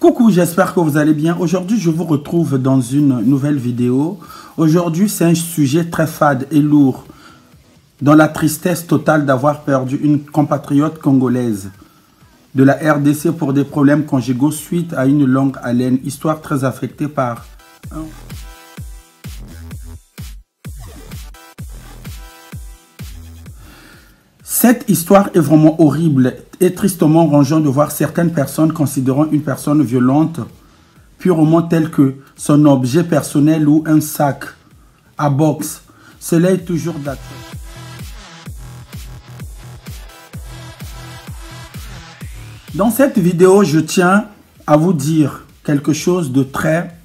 Coucou, j'espère que vous allez bien. Aujourd'hui, je vous retrouve dans une nouvelle vidéo. Aujourd'hui, c'est un sujet très fade et lourd, dans la tristesse totale d'avoir perdu une compatriote congolaise de la RDC pour des problèmes conjugaux suite à une longue haleine. Histoire très affectée par... Cette histoire est vraiment horrible et tristement rangeant de voir certaines personnes considérant une personne violente purement telle que son objet personnel ou un sac à boxe. Cela est toujours d'actualité. Dans cette vidéo, je tiens à vous dire quelque chose de très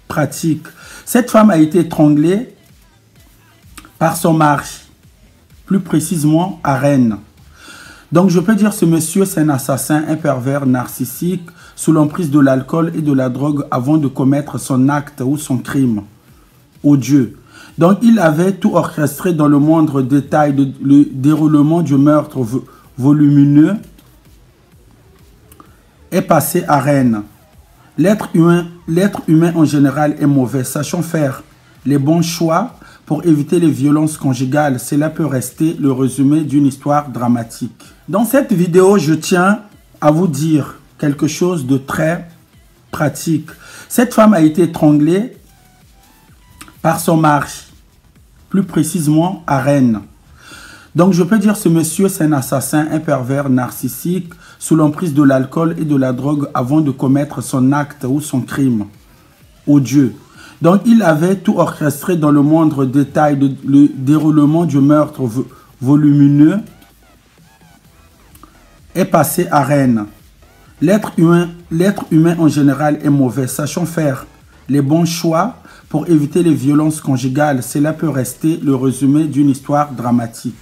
pratique. Cette femme a été étranglée par son mari, plus précisément à Rennes. Donc je peux dire ce monsieur, c'est un assassin, un pervers narcissique sous l'emprise de l'alcool et de la drogue avant de commettre son acte ou son crime odieux. Donc il avait tout orchestré dans le moindre détail, le déroulement du meurtre volumineux est passé à Rennes. L'être humain en général est mauvais, sachant faire les bons choix pour éviter les violences conjugales. Cela peut rester le résumé d'une histoire dramatique. Dans cette vidéo, je tiens à vous dire quelque chose de très pratique. Cette femme a été étranglée par son mari, plus précisément à Rennes. Donc je peux dire ce monsieur, c'est un assassin, un pervers narcissique sous l'emprise de l'alcool et de la drogue avant de commettre son acte ou son crime odieux. Donc il avait tout orchestré dans le moindre détail, le déroulement du meurtre volumineux est passé à Rennes. L'être humain en général est mauvais, sachant faire les bons choix pour éviter les violences conjugales. Cela peut rester le résumé d'une histoire dramatique.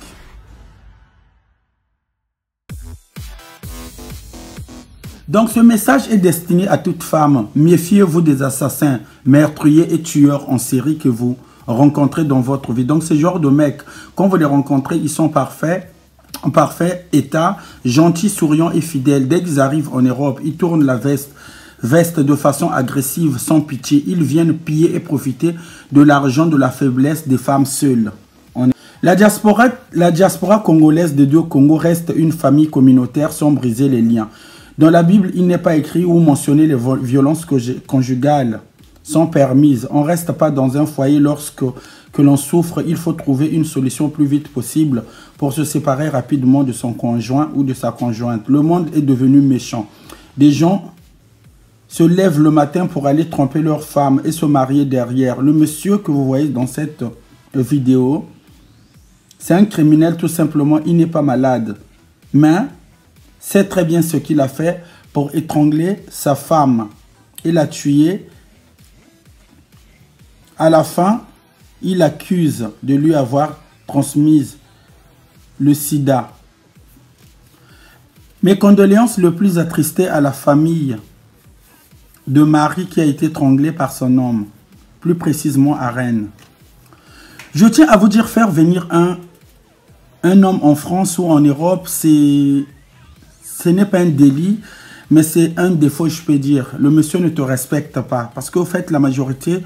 Donc ce message est destiné à toute femme. Méfiez-vous des assassins, meurtriers et tueurs en série que vous rencontrez dans votre vie. Donc ce genre de mecs, quand vous les rencontrez, ils sont parfaits, en parfait état, gentils, souriants et fidèles. Dès qu'ils arrivent en Europe, ils tournent la veste de façon agressive, sans pitié. Ils viennent piller et profiter de l'argent de la faiblesse des femmes seules. La diaspora congolaise des deux Congos reste une famille communautaire sans briser les liens. Dans la Bible, il n'est pas écrit ou mentionné les violences conjugales sont permises. On ne reste pas dans un foyer lorsque l'on souffre. Il faut trouver une solution plus vite possible pour se séparer rapidement de son conjoint ou de sa conjointe. Le monde est devenu méchant. Des gens se lèvent le matin pour aller tromper leur femme et se marier derrière. Le monsieur que vous voyez dans cette vidéo, c'est un criminel tout simplement. Il n'est pas malade. Mais c'est très bien ce qu'il a fait pour étrangler sa femme et la tuer. À la fin, il accuse de lui avoir transmis le sida. Mes condoléances le plus attristées à la famille de Marie qui a été étranglée par son homme, plus précisément à Rennes. Je tiens à vous dire, faire venir un homme en France ou en Europe, ce n'est pas un délit, mais c'est un défaut, je peux dire. Le monsieur ne te respecte pas. Parce qu'au fait, la majorité,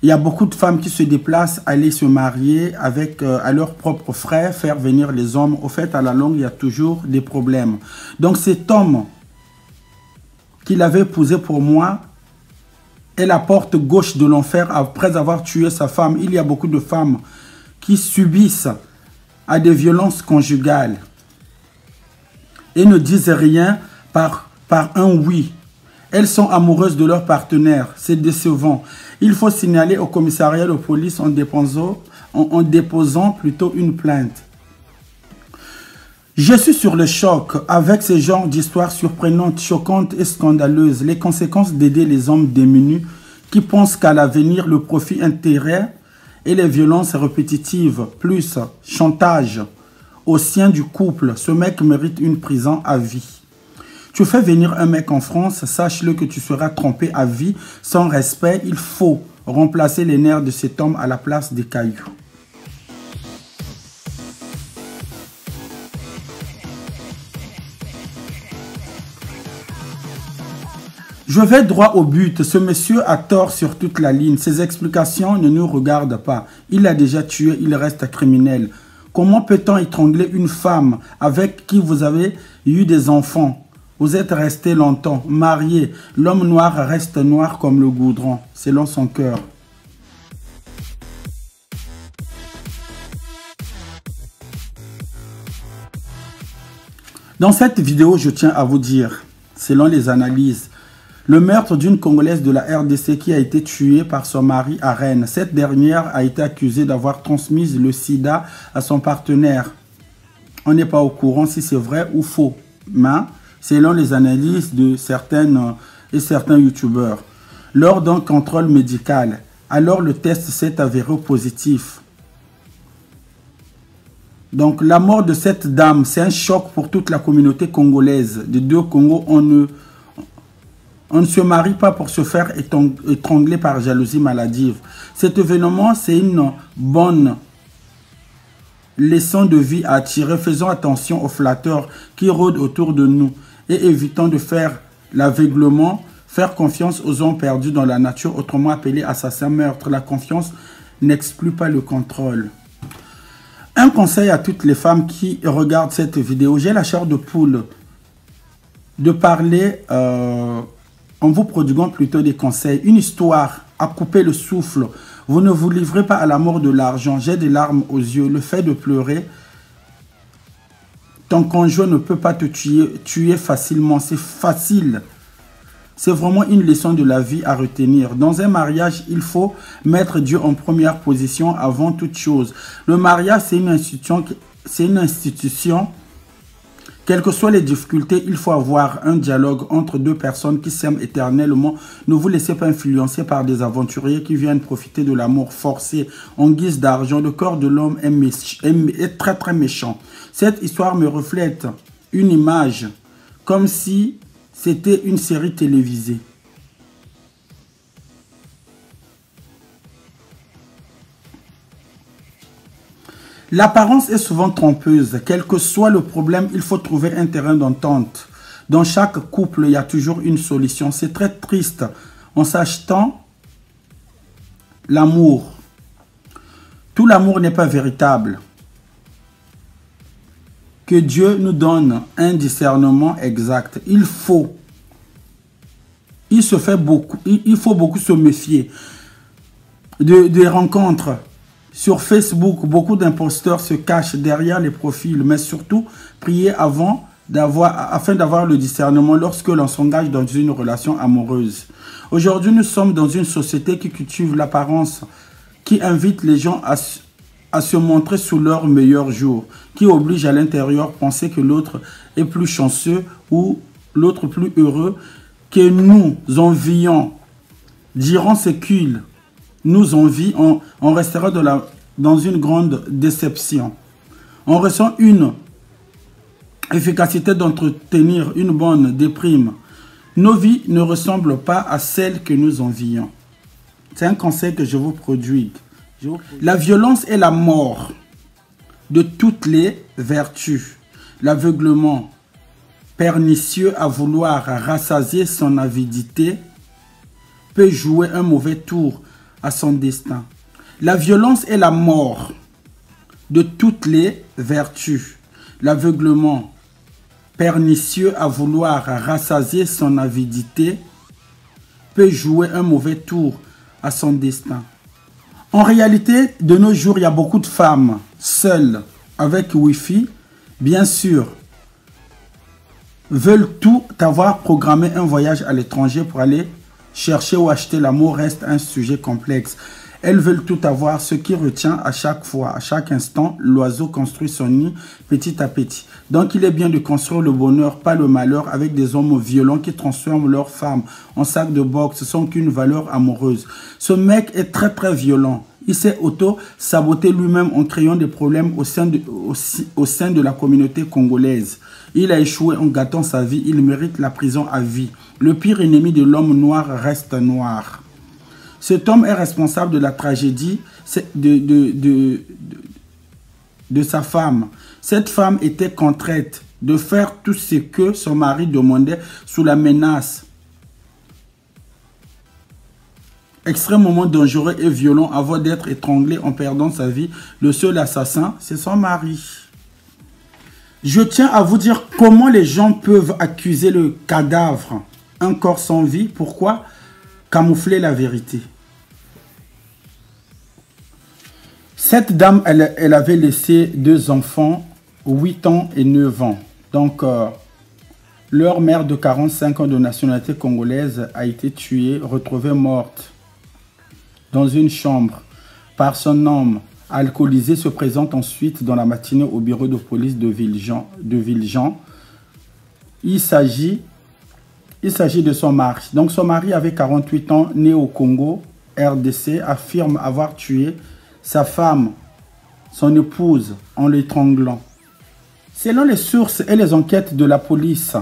il y a beaucoup de femmes qui se déplacent, aller se marier avec à leurs propres frères, faire venir les hommes. Au fait, à la longue, il y a toujours des problèmes. Donc cet homme qu'il avait épousé pour moi est la porte gauche de l'enfer après avoir tué sa femme. Il y a beaucoup de femmes qui subissent à des violences conjugales et ne disent rien par un oui. Elles sont amoureuses de leur partenaire. C'est décevant. Il faut signaler au commissariat de police en déposant plutôt une plainte. Je suis sur le choc avec ce genre d'histoires surprenantes, choquantes et scandaleuses. Les conséquences d'aider les hommes démunis qui pensent qu'à l'avenir, le profit, intérêt et les violences répétitives, plus chantage au sein du couple. Ce mec mérite une prison à vie. Tu fais venir un mec en France, sache-le que tu seras trompé à vie. Sans respect, il faut remplacer les nerfs de cet homme à la place des cailloux. Je vais droit au but. Ce monsieur a tort sur toute la ligne. Ses explications ne nous regardent pas. Il a déjà tué, il reste criminel. Comment peut-on étrangler une femme avec qui vous avez eu des enfants? Vous êtes resté longtemps, marié. L'homme noir reste noir comme le goudron, selon son cœur. Dans cette vidéo, je tiens à vous dire, selon les analyses, le meurtre d'une Congolaise de la RDC qui a été tuée par son mari à Rennes. Cette dernière a été accusée d'avoir transmis le sida à son partenaire. On n'est pas au courant si c'est vrai ou faux, mais selon les analyses de certains youtubeurs, lors d'un contrôle médical, alors le test s'est avéré positif. Donc la mort de cette dame, c'est un choc pour toute la communauté congolaise. Des deux Congos, on ne se marie pas pour se faire étrangler par jalousie maladive. Cet événement, c'est une bonne leçon de vie à tirer. Faisons attention aux flatteurs qui rôdent autour de nous et évitons de faire l'aveuglement, faire confiance aux hommes perdus dans la nature, autrement appelés assassins meurtres. La confiance n'exclut pas le contrôle. Un conseil à toutes les femmes qui regardent cette vidéo. J'ai la chair de poule de parler en vous prodiguant plutôt des conseils. Une histoire à couper le souffle. Vous ne vous livrez pas à l'amour de l'argent. J'ai des larmes aux yeux. Le fait de pleurer, ton conjoint ne peut pas te tuer facilement. C'est facile. C'est vraiment une leçon de la vie à retenir. Dans un mariage, il faut mettre Dieu en première position avant toute chose. Le mariage, c'est une institution. Quelles que soient les difficultés, il faut avoir un dialogue entre deux personnes qui s'aiment éternellement. Ne vous laissez pas influencer par des aventuriers qui viennent profiter de l'amour forcé en guise d'argent. Le corps de l'homme est très très méchant. Cette histoire me reflète une image comme si c'était une série télévisée. L'apparence est souvent trompeuse. Quel que soit le problème, il faut trouver un terrain d'entente. Dans chaque couple, il y a toujours une solution. C'est très triste en s'achetant l'amour. Tout l'amour n'est pas véritable. Que Dieu nous donne un discernement exact. Il faut beaucoup se méfier des rencontres. Sur Facebook, beaucoup d'imposteurs se cachent derrière les profils, mais surtout, priez afin d'avoir le discernement lorsque l'on s'engage dans une relation amoureuse. Aujourd'hui, nous sommes dans une société qui cultive l'apparence, qui invite les gens à se montrer sous leur meilleur jour, qui oblige à l'intérieur penser que l'autre est plus chanceux ou l'autre plus heureux que nous envions. Diront ce qu'il nous envie, on restera dans une grande déception. On ressent une efficacité d'entretenir une bonne déprime. Nos vies ne ressemblent pas à celles que nous envions. C'est un conseil que je vous produis. La violence est la mort de toutes les vertus. L'aveuglement pernicieux à vouloir rassasier son avidité peut jouer un mauvais tour à son destin. La violence est la mort de toutes les vertus. L'aveuglement pernicieux à vouloir rassasier son avidité peut jouer un mauvais tour à son destin. En réalité, de nos jours, il y a beaucoup de femmes seules avec Wi-Fi, bien sûr, veulent tout avoir programmé un voyage à l'étranger pour aller chercher ou acheter l'amour reste un sujet complexe. Elles veulent tout avoir, ce qui retient à chaque fois, à chaque instant, l'oiseau construit son nid petit à petit. Donc il est bien de construire le bonheur, pas le malheur, avec des hommes violents qui transforment leurs femmes en sac de boxe sans qu'une valeur amoureuse. Ce mec est très très violent. Il s'est auto-saboté lui-même en créant des problèmes au sein de la communauté congolaise. Il a échoué en gâtant sa vie, il mérite la prison à vie. Le pire ennemi de l'homme noir reste noir. Cet homme est responsable de la tragédie de sa femme. Cette femme était contrainte de faire tout ce que son mari demandait sous la menace extrêmement dangereux et violent avant d'être étranglé en perdant sa vie. Le seul assassin, c'est son mari. Je tiens à vous dire comment les gens peuvent accuser le cadavre, un corps sans vie. Pourquoi? Camoufler la vérité. Cette dame, elle avait laissé 2 enfants, 8 ans et 9 ans. Donc, leur mère de 45 ans de nationalité congolaise a été tuée, retrouvée morte dans une chambre par son homme alcoolisé, se présente ensuite dans la matinée au bureau de police de Villejean. Il s'agit de son mari. Donc son mari avait 48 ans, né au Congo, RDC, affirme avoir tué sa femme, son épouse, en l'étranglant. Selon les sources et les enquêtes de la police,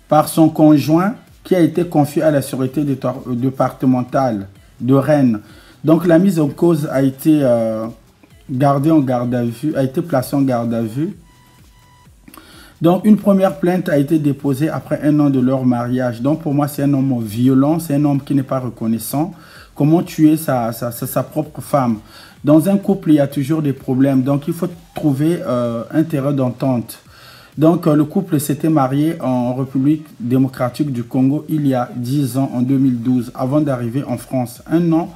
par son conjoint qui a été confié à la sûreté départementale de Rennes. Donc la mise en cause a été gardée en garde à vue, a été placée en garde à vue. Donc une première plainte a été déposée après 1 an de leur mariage. Donc pour moi c'est un homme violent, c'est un homme qui n'est pas reconnaissant. Comment tuer sa propre femme? Dans un couple il y a toujours des problèmes, donc il faut trouver un terrain d'entente. Donc le couple s'était marié en République démocratique du Congo il y a 10 ans, en 2012, avant d'arriver en France. 1 an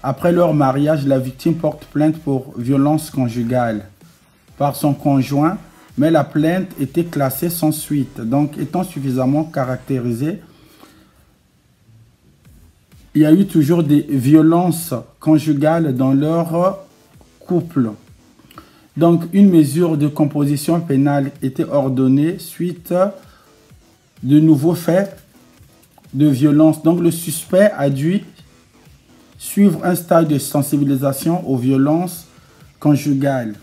après leur mariage, la victime porte plainte pour violence conjugale par son conjoint, mais la plainte était classée sans suite. Donc, étant suffisamment caractérisée, il y a eu toujours des violences conjugales dans leur couple. Donc, une mesure de composition pénale était ordonnée suite de nouveaux faits de violence. Donc, le suspect a dû suivre un stage de sensibilisation aux violences conjugales.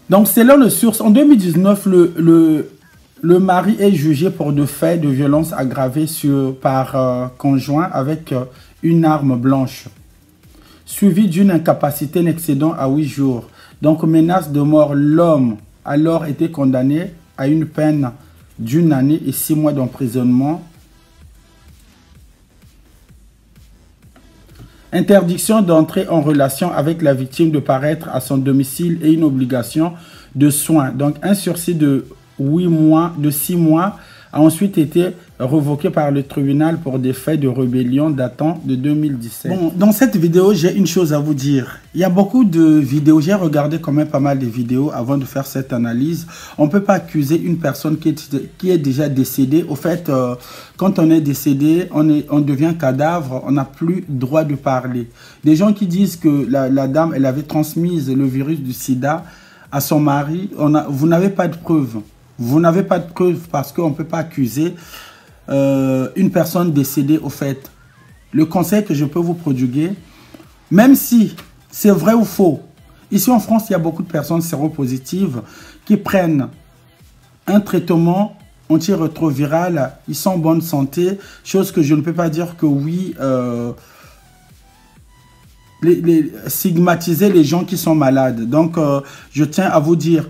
Donc, selon les sources, en 2019, le mari est jugé pour de faits de violence aggravée par conjoint avec une arme blanche, suivi d'une incapacité n'excédant à 8 jours. Donc, menace de mort, l'homme a alors été condamné à une peine d'1 année et 6 mois d'emprisonnement. Interdiction d'entrer en relation avec la victime, de paraître à son domicile et une obligation de soins. Donc un sursis de 6 mois a ensuite été révoqué par le tribunal pour des faits de rébellion datant de 2017. Bon, dans cette vidéo, j'ai une chose à vous dire. Il y a beaucoup de vidéos, j'ai regardé quand même pas mal de vidéos avant de faire cette analyse. On ne peut pas accuser une personne qui est déjà décédée. Au fait, quand on est décédé, on devient cadavre, on n'a plus droit de parler. Des gens qui disent que la dame, elle avait transmis le virus du sida à son mari, vous n'avez pas de preuves. Vous n'avez pas de preuves parce qu'on ne peut pas accuser une personne décédée au fait. Le conseil que je peux vous prodiguer, même si c'est vrai ou faux, ici en France, il y a beaucoup de personnes séropositives qui prennent un traitement antirétroviral, ils sont en bonne santé, chose que je ne peux pas dire que oui, stigmatiser les gens qui sont malades. Donc, je tiens à vous dire,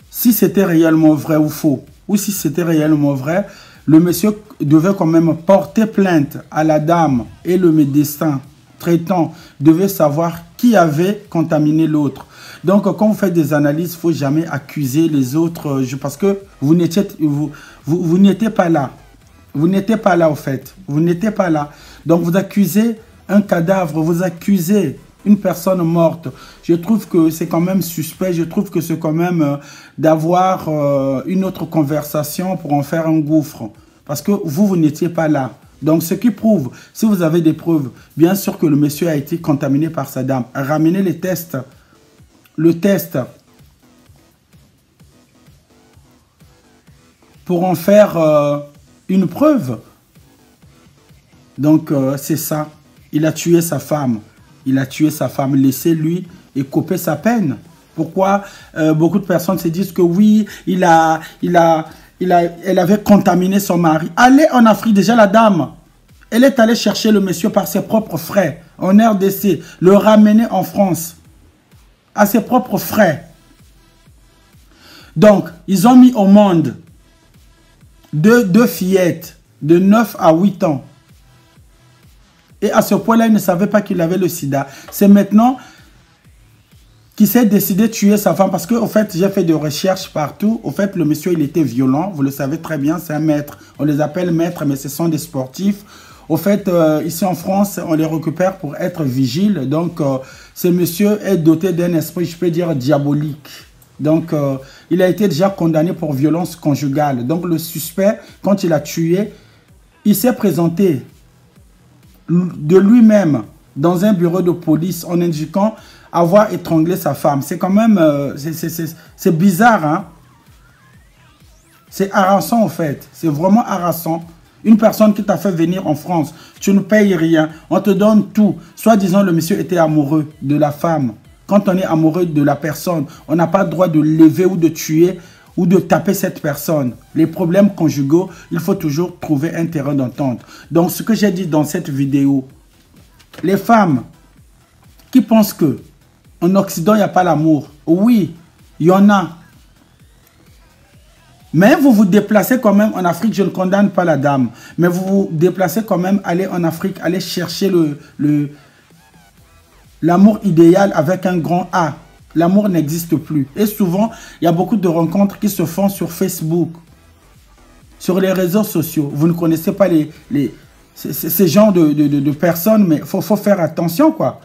si c'était réellement vrai ou faux, ou si c'était réellement vrai, le monsieur devait quand même porter plainte à la dame et le médecin traitant devait savoir qui avait contaminé l'autre. Donc, quand vous faites des analyses, il ne faut jamais accuser les autres parce que vous n'étiez pas là. Vous n'étiez pas là, au fait. Vous n'étiez pas là. Donc, vous accusez un cadavre, vous accusez une personne morte. Je trouve que c'est quand même suspect. Je trouve que c'est quand même d'avoir une autre conversation pour en faire un gouffre. Parce que vous n'étiez pas là. Donc, ce qui prouve, si vous avez des preuves, bien sûr que le monsieur a été contaminé par sa dame. Ramenez les tests. Le test pour en faire une preuve. Donc, c'est ça. Il a tué sa femme. Il a tué sa femme. Laissez-lui écoper sa peine. Pourquoi beaucoup de personnes se disent que oui, elle avait contaminé son mari. Allez en Afrique, déjà la dame, elle est allée chercher le monsieur par ses propres frais en RDC, le ramener en France à ses propres frais. Donc, ils ont mis au monde deux fillettes de 9 à 8 ans. Et à ce point-là, il ne savait pas qu'il avait le sida. C'est maintenant qu'il s'est décidé de tuer sa femme. Parce que, au fait, j'ai fait des recherches partout. Au fait, le monsieur, il était violent. Vous le savez très bien, c'est un maître. On les appelle maîtres, mais ce sont des sportifs. Au fait, ici en France, on les récupère pour être vigiles. Donc, ce monsieur est doté d'un esprit, je peux dire, diabolique. Donc, il a été déjà condamné pour violence conjugale. Donc, le suspect, quand il a tué, il s'est présenté de lui-même dans un bureau de police en indiquant avoir étranglé sa femme. C'est quand même... c'est bizarre, hein? C'est harassant, en fait. C'est vraiment harassant. Une personne qui t'a fait venir en France, tu ne payes rien, on te donne tout. Soit disant le monsieur était amoureux de la femme. Quand on est amoureux de la personne, on n'a pas le droit de lever ou de tuer ou de taper cette personne. Les problèmes conjugaux, il faut toujours trouver un terrain d'entente. Donc, ce que j'ai dit dans cette vidéo, les femmes qui pensent que en Occident, il n'y a pas l'amour. Oui, il y en a. Mais vous vous déplacez quand même en Afrique, je ne condamne pas la dame, mais vous vous déplacez quand même, allez en Afrique, allez chercher l'amour idéal avec un grand A. L'amour n'existe plus. Et souvent, il y a beaucoup de rencontres qui se font sur Facebook, sur les réseaux sociaux. Vous ne connaissez pas ces genres de personnes, mais il faut faire attention, quoi.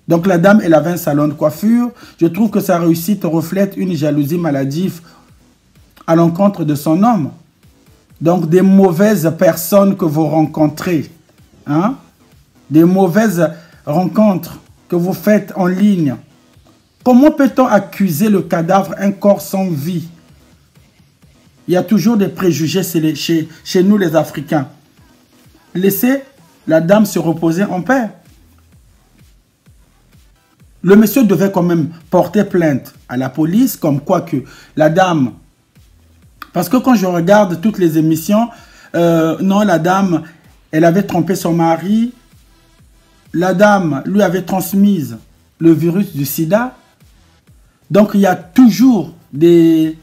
Donc la dame, elle avait un salon de coiffure. Je trouve que sa réussite reflète une jalousie maladive à l'encontre de son homme. Donc des mauvaises personnes que vous rencontrez, hein? Des mauvaises rencontres que vous faites en ligne. Comment peut-on accuser le cadavre, un corps sans vie? Il y a toujours des préjugés chez nous les Africains. Laissez la dame se reposer en paix. Le monsieur devait quand même porter plainte à la police, comme quoi que la dame... Parce que quand je regarde toutes les émissions, non, la dame, elle avait trompé son mari. La dame lui avait transmis le virus du sida. Donc, il y a toujours des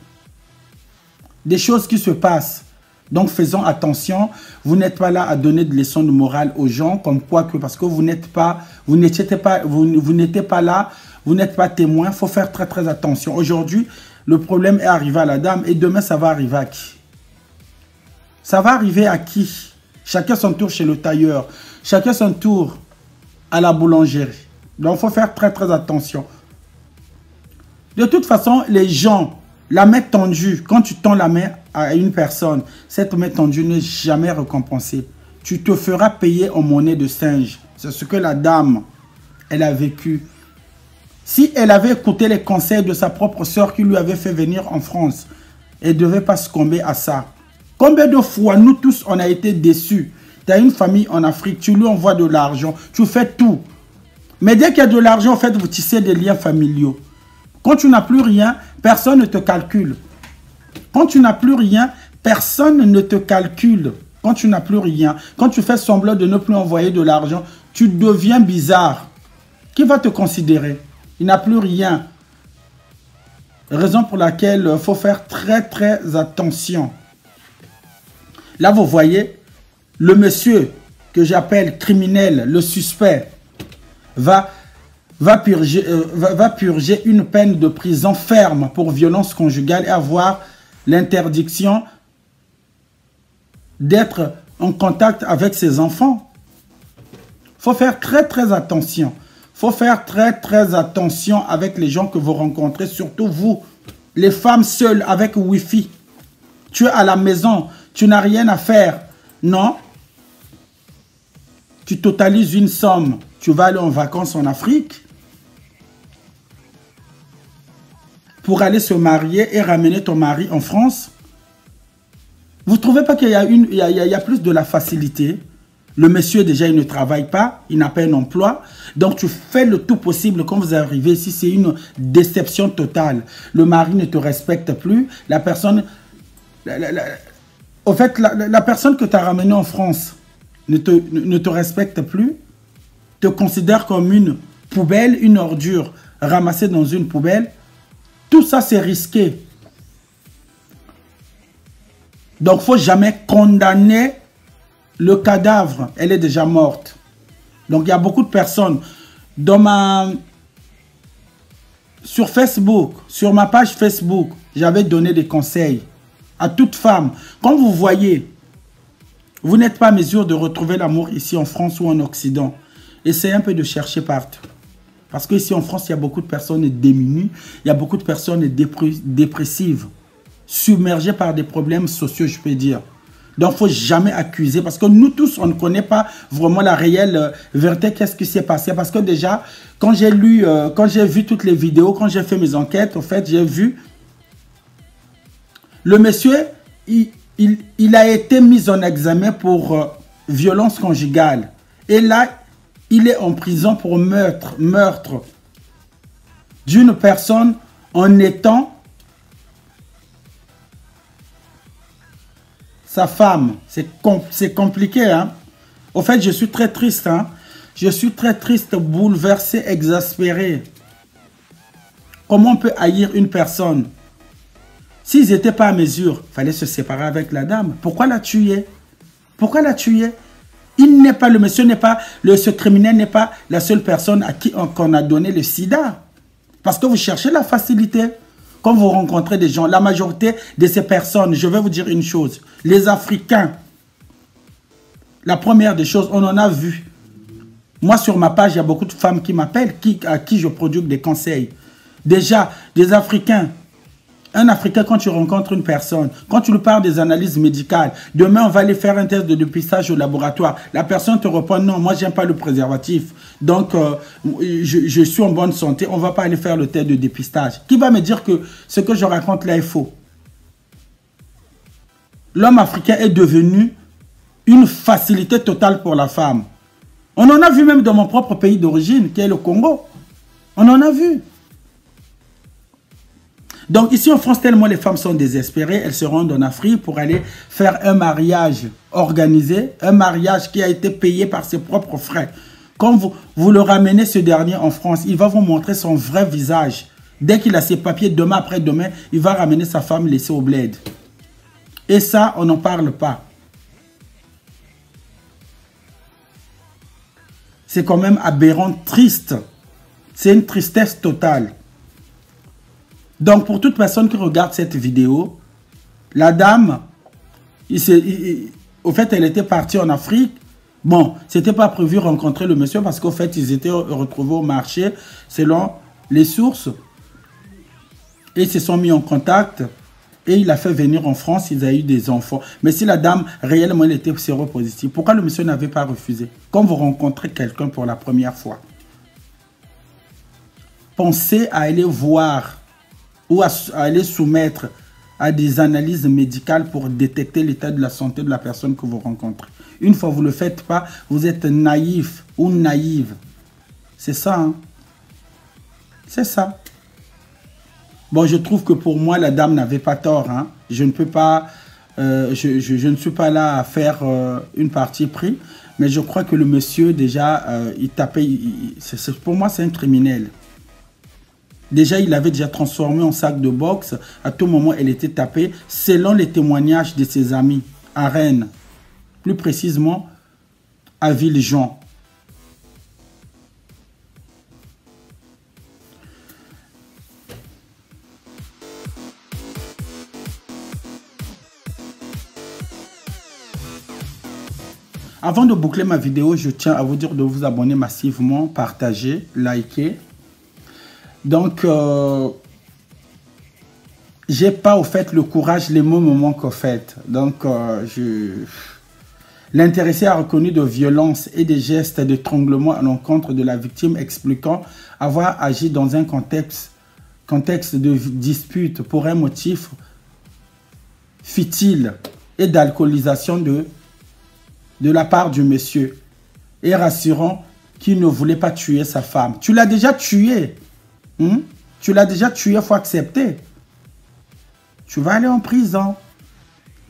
choses qui se passent. Donc, faisons attention. Vous n'êtes pas là à donner des leçons de morale aux gens, comme quoi que parce que vous n'étiez pas là, vous n'êtes pas témoin. Il faut faire très, très attention. Aujourd'hui, le problème est arrivé à la dame et demain, ça va arriver à qui? Ça va arriver à qui? Chacun son tour chez le tailleur. Chacun son tour à la boulangerie. Donc, il faut faire très, très attention. De toute façon, les gens, la main tendue, quand tu tends la main à une personne, cette main tendue n'est jamais récompensée. Tu te feras payer en monnaie de singe. C'est ce que la dame, elle a vécu. Si elle avait écouté les conseils de sa propre sœur qui lui avait fait venir en France, elle ne devait pas succomber à ça. Combien de fois, nous tous, on a été déçus? Tu as une famille en Afrique, tu lui envoies de l'argent, tu fais tout. Mais dès qu'il y a de l'argent, en fait, vous tissez des liens familiaux. Quand tu n'as plus rien, personne ne te calcule. Quand tu n'as plus rien, personne ne te calcule. Quand tu n'as plus rien, quand tu fais semblant de ne plus envoyer de l'argent, tu deviens bizarre. Qui va te considérer? Il n'a plus rien. Raison pour laquelle il faut faire très très attention. Là, vous voyez, le monsieur que j'appelle criminel, le suspect, va purger une peine de prison ferme pour violence conjugale et avoir l'interdiction d'être en contact avec ses enfants. Il faut faire très très attention. Il faut faire très très attention avec les gens que vous rencontrez, surtout vous, les femmes seules avec Wi-Fi. Tu es à la maison, tu n'as rien à faire. Non. Tu totalises une somme. Tu vas aller en vacances en Afrique pour aller se marier et ramener ton mari en France. Vous ne trouvez pas qu'il y a plus de la facilité? Le monsieur, déjà, il ne travaille pas, il n'a pas un emploi. Donc, tu fais le tout possible quand vous arrivez ici. C'est une déception totale. Le mari ne te respecte plus. La personne... Au fait, la personne que tu as ramenée en France ne te respecte plus, te considère comme une poubelle, une ordure ramassée dans une poubelle. Tout ça, c'est risqué. Donc, il ne faut jamais condamner le cadavre. Elle est déjà morte. Donc, il y a beaucoup de personnes. Sur Facebook, sur ma page Facebook, j'avais donné des conseils à toute femme. Quand vous voyez, vous n'êtes pas en mesure de retrouver l'amour ici en France ou en Occident, essayez un peu de chercher partout. Parce qu'ici en France, il y a beaucoup de personnes démunies, il y a beaucoup de personnes dépressives, submergées par des problèmes sociaux, je peux dire. Donc, il ne faut jamais accuser parce que nous tous, on ne connaît pas vraiment la réelle vérité, qu'est-ce qui s'est passé. Parce que déjà, quand j'ai vu toutes les vidéos, quand j'ai fait mes enquêtes, en fait, j'ai vu le monsieur, il a été mis en examen pour violence conjugale. Et là, il est en prison pour meurtre d'une personne en étant sa femme. C'est compliqué, hein. Au fait, je suis très triste, hein. Je suis très triste, bouleversé, exaspéré. Comment on peut haïr une personne? S'ils n'étaient pas à mesure, il fallait se séparer avec la dame. Pourquoi la tuer? Pourquoi la tuer? Il n'est pas, le monsieur n'est pas, ce criminel n'est pas la seule personne à qui on a donné le sida. Parce que vous cherchez la facilité. Quand vous rencontrez des gens, la majorité de ces personnes, je vais vous dire une chose. Les Africains, la première des choses, on en a vu. Moi, sur ma page, il y a beaucoup de femmes qui m'appellent, à qui je produis des conseils. Déjà, des Africains. Un Africain, quand tu rencontres une personne, quand tu lui parles des analyses médicales, demain, on va aller faire un test de dépistage au laboratoire. La personne te répond, non, moi, j'aime pas le préservatif. Donc, je suis en bonne santé, on ne va pas aller faire le test de dépistage. Qui va me dire que ce que je raconte là est faux? L'homme africain est devenu une facilité totale pour la femme. On en a vu même dans mon propre pays d'origine, qui est le Congo. On en a vu. Donc ici en France, tellement les femmes sont désespérées, elles se rendent en Afrique pour aller faire un mariage organisé, un mariage qui a été payé par ses propres frais. Quand vous le ramenez ce dernier en France, il va vous montrer son vrai visage. Dès qu'il a ses papiers, demain après demain, il va ramener sa femme laissée au bled. Et ça, on n'en parle pas. C'est quand même aberrant, triste. C'est une tristesse totale. Donc, pour toute personne qui regarde cette vidéo, la dame, au fait, elle était partie en Afrique. Bon, c'était pas prévu rencontrer le monsieur parce qu'au fait, ils étaient retrouvés au marché selon les sources. Et ils se sont mis en contact et il a fait venir en France, ils ont eu des enfants. Mais si la dame, réellement, elle était séropositive, pourquoi le monsieur n'avait pas refusé? Quand vous rencontrez quelqu'un pour la première fois, pensez à aller voir ou à aller soumettre à des analyses médicales pour détecter l'état de la santé de la personne que vous rencontrez. Une fois que vous ne le faites pas, vous êtes naïf ou naïve. C'est ça, hein? C'est ça. Bon, je trouve que pour moi, la dame n'avait pas tort, hein? Je ne peux pas, je ne suis pas là à faire une partie pris, mais je crois que le monsieur, déjà, il tapait, pour moi, c'est un criminel. Déjà, il avait déjà transformé en sac de boxe. À tout moment, elle était tapée, selon les témoignages de ses amis à Rennes. Plus précisément, à Villejean. Avant de boucler ma vidéo, je tiens à vous dire de vous abonner massivement, partager, liker. Donc, j'ai pas au fait le courage, les mots me manquent au fait. Donc, l'intéressé a reconnu de violences et des gestes d'étranglement à l'encontre de la victime, expliquant avoir agi dans un contexte de dispute pour un motif futile et d'alcoolisation de la part du monsieur, et rassurant qu'il ne voulait pas tuer sa femme. Tu l'as déjà tué. Tu l'as déjà tué, il faut accepter. Tu vas aller en prison.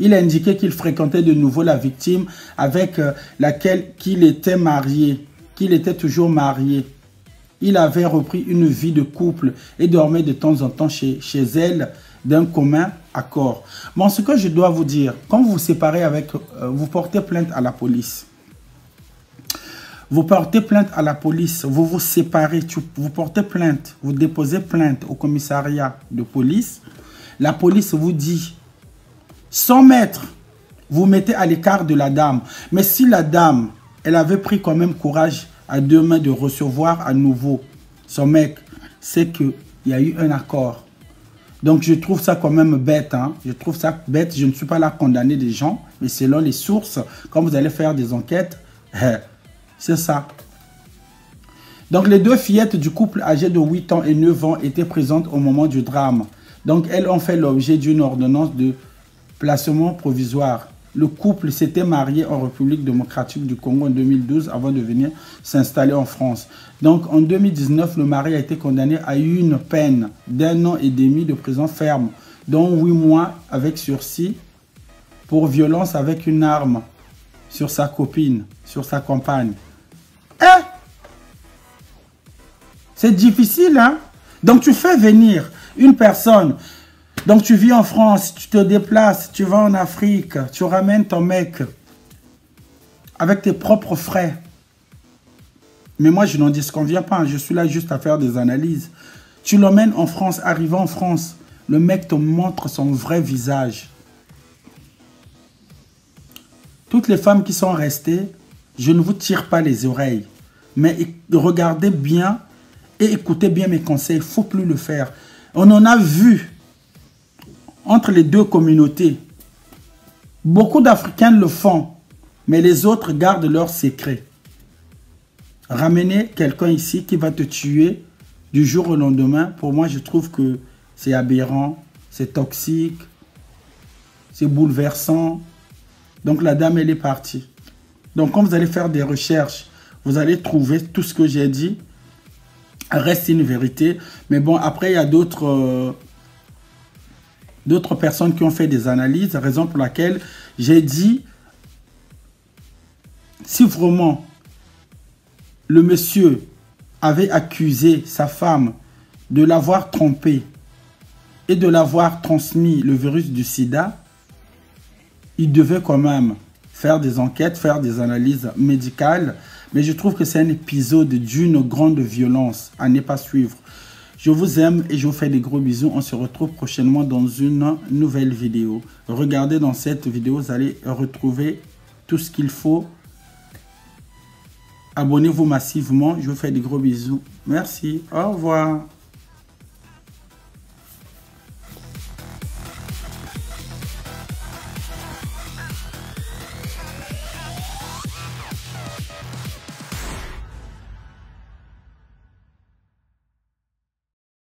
Il a indiqué qu'il fréquentait de nouveau la victime avec laquelle il était marié, qu'il était toujours marié. Il avait repris une vie de couple et dormait de temps en temps chez elle d'un commun accord. Bon, ce que je dois vous dire, quand vous vous séparez avec, vous portez plainte à la police. Vous portez plainte à la police, vous vous séparez, vous portez plainte, vous déposez plainte au commissariat de police. La police vous dit 100 mètres, vous mettez à l'écart de la dame. Mais si la dame, elle avait pris quand même courage à 2 mains de recevoir à nouveau son mec, c'est qu'il y a eu un accord. Donc je trouve ça quand même bête. Hein? Je trouve ça bête. Je ne suis pas là à condamner des gens, mais selon les sources, quand vous allez faire des enquêtes, c'est ça. Donc les 2 fillettes du couple âgées de 8 ans et 9 ans étaient présentes au moment du drame. Donc elles ont fait l'objet d'une ordonnance de placement provisoire. Le couple s'était marié en République démocratique du Congo en 2012 avant de venir s'installer en France. Donc en 2019, le mari a été condamné à une peine d'1 an et demi de prison ferme, dont 8 mois avec sursis pour violence avec une arme sur sa copine, sur sa compagne. C'est difficile, hein? Donc tu fais venir une personne. Donc tu vis en France, tu te déplaces, tu vas en Afrique, tu ramènes ton mec avec tes propres frais. Mais moi, je n'en disconviens pas, je suis là juste à faire des analyses. Tu l'emmènes en France, arrivant en France, le mec te montre son vrai visage. Toutes les femmes qui sont restées, je ne vous tire pas les oreilles, mais regardez bien et écoutez bien mes conseils, il ne faut plus le faire. On en a vu entre les 2 communautés. Beaucoup d'Africains le font, mais les autres gardent leurs secrets. Ramener quelqu'un ici qui va te tuer du jour au lendemain, pour moi, je trouve que c'est aberrant, c'est toxique, c'est bouleversant. Donc la dame, elle est partie. Donc quand vous allez faire des recherches, vous allez trouver tout ce que j'ai dit. Reste une vérité. Mais bon, après, il y a d'autres personnes qui ont fait des analyses, raison pour laquelle j'ai dit, si vraiment le monsieur avait accusé sa femme de l'avoir trompé et de l'avoir transmis le virus du sida, il devait quand même faire des enquêtes, faire des analyses médicales. Mais je trouve que c'est un épisode d'une grande violence à ne pas suivre. Je vous aime et je vous fais des gros bisous. On se retrouve prochainement dans une nouvelle vidéo. Regardez dans cette vidéo, vous allez retrouver tout ce qu'il faut. Abonnez-vous massivement. Je vous fais des gros bisous. Merci. Au revoir.